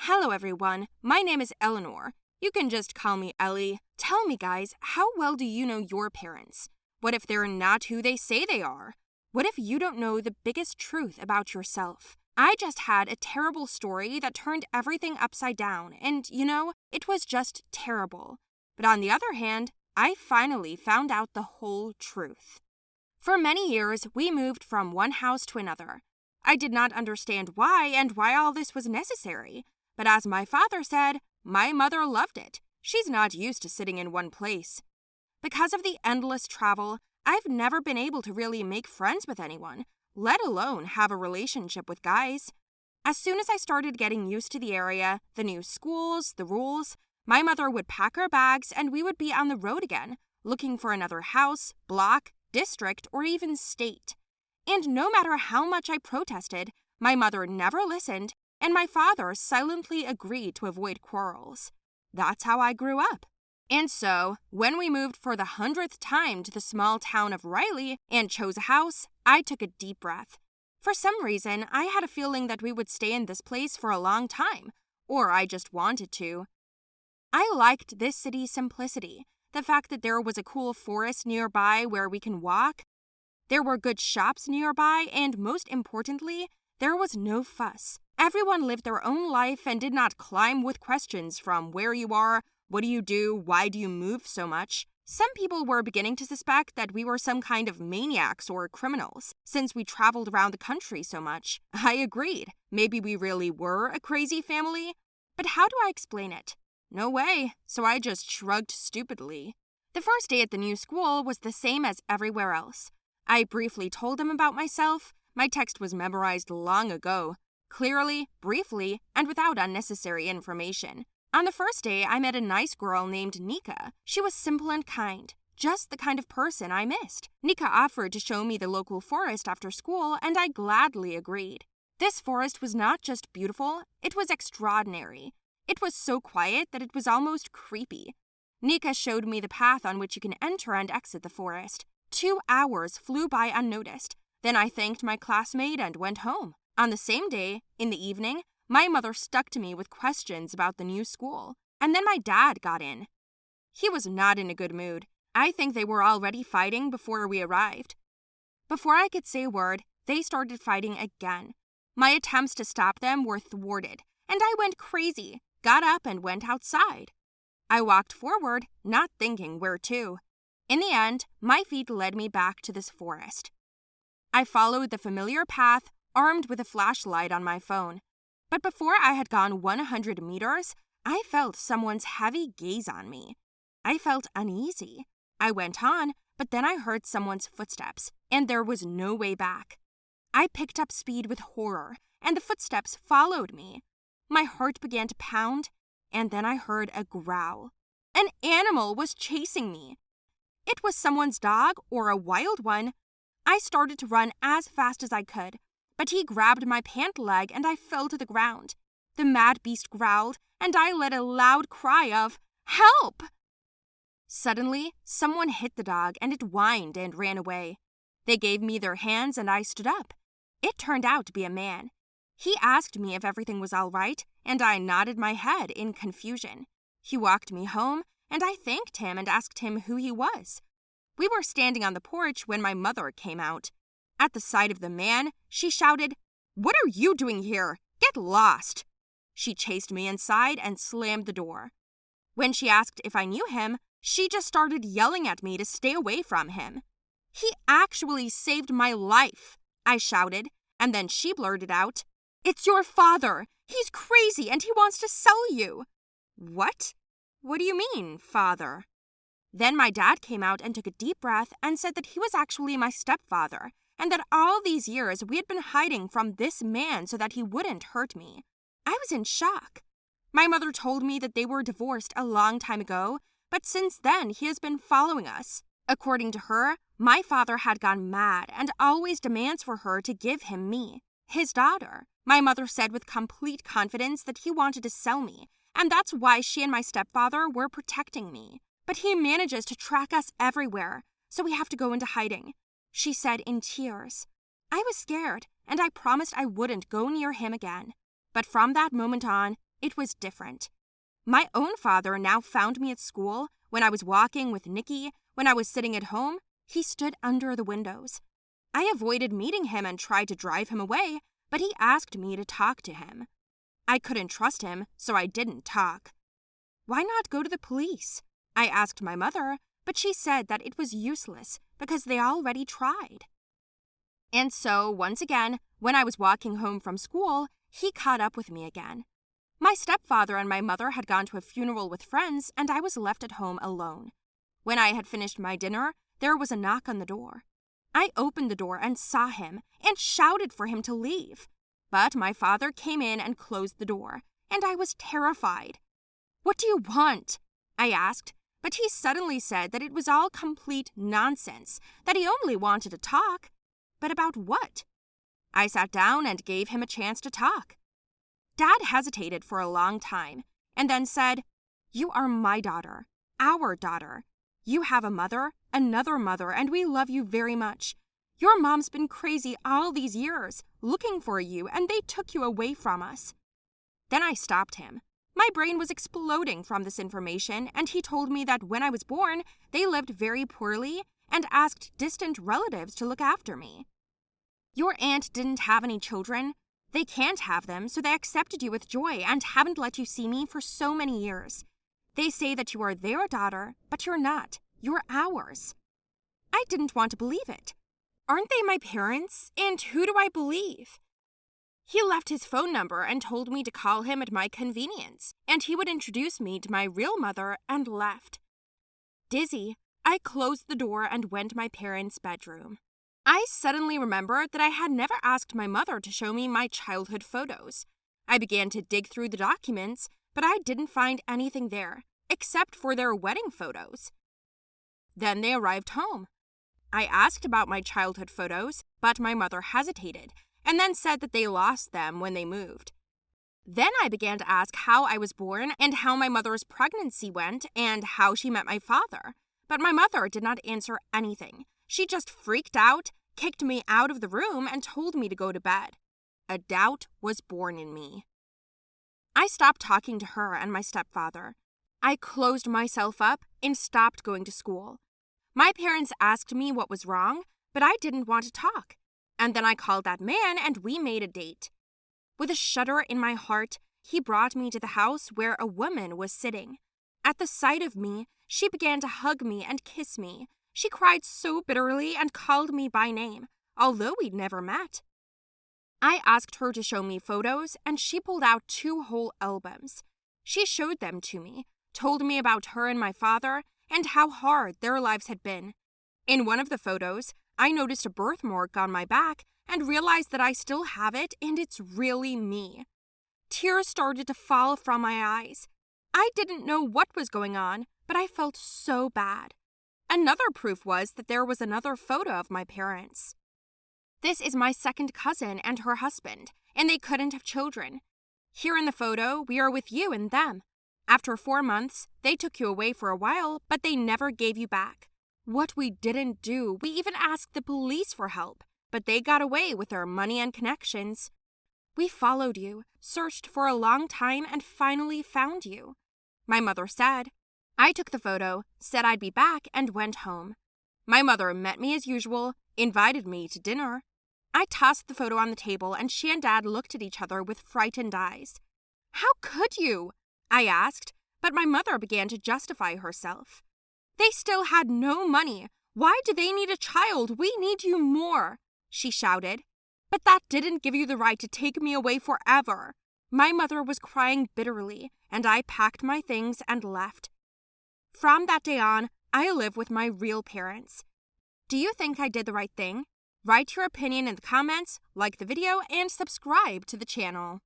Hello everyone, my name is Eleanor. You can just call me Ellie. Tell me guys, how well do you know your parents? What if they're not who they say they are? What if you don't know the biggest truth about yourself? I just had a terrible story that turned everything upside down and, it was just terrible. But on the other hand, I finally found out the whole truth. For many years, we moved from one house to another. I did not understand why and why all this was necessary. But as my father said, my mother loved it. She's not used to sitting in one place. Because of the endless travel, I've never been able to really make friends with anyone, let alone have a relationship with guys. As soon as I started getting used to the area, the new schools, the rules, my mother would pack our bags and we would be on the road again, looking for another house, block, district, or even state. And no matter how much I protested, my mother never listened, and my father silently agreed to avoid quarrels. That's how I grew up. And so, when we moved for the 100th time to the small town of Riley and chose a house, I took a deep breath. For some reason, I had a feeling that we would stay in this place for a long time, or I just wanted to. I liked this city's simplicity, the fact that there was a cool forest nearby where we can walk. There were good shops nearby, and most importantly, there was no fuss. Everyone lived their own life and did not climb with questions from where you are, what do you do, why do you move so much. Some people were beginning to suspect that we were some kind of maniacs or criminals, since we traveled around the country so much. I agreed. Maybe we really were a crazy family? But how do I explain it? No way, so I just shrugged stupidly. The first day at the new school was the same as everywhere else. I briefly told them about myself. My text was memorized long ago. Clearly, briefly, and without unnecessary information. On the first day, I met a nice girl named Nika. She was simple and kind, just the kind of person I missed. Nika offered to show me the local forest after school, and I gladly agreed. This forest was not just beautiful, it was extraordinary. It was so quiet that it was almost creepy. Nika showed me the path on which you can enter and exit the forest. 2 hours flew by unnoticed. Then I thanked my classmate and went home. On the same day, in the evening, my mother stuck to me with questions about the new school. And then my dad got in. He was not in a good mood. I think they were already fighting before we arrived. Before I could say a word, they started fighting again. My attempts to stop them were thwarted, and I went crazy, got up and went outside. I walked forward, not thinking where to. In the end, my feet led me back to this forest. I followed the familiar path, armed with a flashlight on my phone. But before I had gone 100 meters, I felt someone's heavy gaze on me. I felt uneasy. I went on, but then I heard someone's footsteps, and there was no way back. I picked up speed with horror, and the footsteps followed me. My heart began to pound, and then I heard a growl. An animal was chasing me. It was someone's dog or a wild one. I started to run as fast as I could, but he grabbed my pant leg and I fell to the ground. The mad beast growled, and I let a loud cry of, "Help!" Suddenly, someone hit the dog and it whined and ran away. They gave me their hands and I stood up. It turned out to be a man. He asked me if everything was all right, and I nodded my head in confusion. He walked me home, and I thanked him and asked him who he was. We were standing on the porch when my mother came out. At the sight of the man, she shouted, "What are you doing here? Get lost!" She chased me inside and slammed the door. When she asked if I knew him, she just started yelling at me to stay away from him. "He actually saved my life," I shouted, and then she blurted out, "It's your father. He's crazy and he wants to sell you." "What? What do you mean, father?" Then my dad came out and took a deep breath and said that he was actually my stepfather, and that all these years we had been hiding from this man so that he wouldn't hurt me. I was in shock. My mother told me that they were divorced a long time ago, but since then he has been following us. According to her, my father had gone mad and always demands for her to give him me, his daughter. My mother said with complete confidence that he wanted to sell me, and that's why she and my stepfather were protecting me. But he manages to track us everywhere, so we have to go into hiding, she said in tears. I was scared, and I promised I wouldn't go near him again. But from that moment on, it was different. My own father now found me at school, when I was walking with Nikki, when I was sitting at home. He stood under the windows. I avoided meeting him and tried to drive him away, but he asked me to talk to him. I couldn't trust him, so I didn't talk. Why not go to the police? I asked my mother, but she said that it was useless because they already tried. And so, once again, when I was walking home from school, he caught up with me again. My stepfather and my mother had gone to a funeral with friends, and I was left at home alone. When I had finished my dinner, there was a knock on the door. I opened the door and saw him and shouted for him to leave. But my father came in and closed the door, and I was terrified. "What do you want?" I asked, but he suddenly said that it was all complete nonsense, that he only wanted to talk. But about what? I sat down and gave him a chance to talk. Dad hesitated for a long time, and then said, "You are my daughter, our daughter. You have a mother, another mother, and we love you very much. Your mom's been crazy all these years, looking for you, and they took you away from us." Then I stopped him. My brain was exploding from this information, and he told me that when I was born, they lived very poorly and asked distant relatives to look after me. "Your aunt didn't have any children. They can't have them, so they accepted you with joy and haven't let you see me for so many years. They say that you are their daughter, but you're not. You're ours." I didn't want to believe it. Aren't they my parents? And who do I believe? He left his phone number and told me to call him at my convenience, and he would introduce me to my real mother, and left. Dizzy, I closed the door and went to my parents' bedroom. I suddenly remembered that I had never asked my mother to show me my childhood photos. I began to dig through the documents, but I didn't find anything there, except for their wedding photos. Then they arrived home. I asked about my childhood photos, but my mother hesitated, and then said that they lost them when they moved. Then I began to ask how I was born and how my mother's pregnancy went and how she met my father, but my mother did not answer anything. She just freaked out, kicked me out of the room, and told me to go to bed. A doubt was born in me. I stopped talking to her and my stepfather. I closed myself up and stopped going to school. My parents asked me what was wrong, but I didn't want to talk. And then I called that man and we made a date. With a shudder in my heart, he brought me to the house where a woman was sitting. At the sight of me, she began to hug me and kiss me. She cried so bitterly and called me by name, although we'd never met. I asked her to show me photos, and she pulled out 2 whole albums. She showed them to me, told me about her and my father, and how hard their lives had been. In one of the photos, I noticed a birthmark on my back and realized that I still have it, and it's really me. Tears started to fall from my eyes. I didn't know what was going on, but I felt so bad. Another proof was that there was another photo of my parents. This is my second cousin and her husband, and they couldn't have children. Here in the photo, we are with you and them. After 4 months, they took you away for a while, but they never gave you back. What we didn't do, we even asked the police for help, but they got away with their money and connections. We followed you, searched for a long time, and finally found you. My mother said. I took the photo, said I'd be back, and went home. My mother met me as usual, invited me to dinner. I tossed the photo on the table, and she and Dad looked at each other with frightened eyes. "How could you?" I asked, but my mother began to justify herself. "They still had no money. Why do they need a child? We need you more," she shouted. "But that didn't give you the right to take me away forever." My mother was crying bitterly, and I packed my things and left. From that day on, I live with my real parents. Do you think I did the right thing? Write your opinion in the comments, like the video, and subscribe to the channel.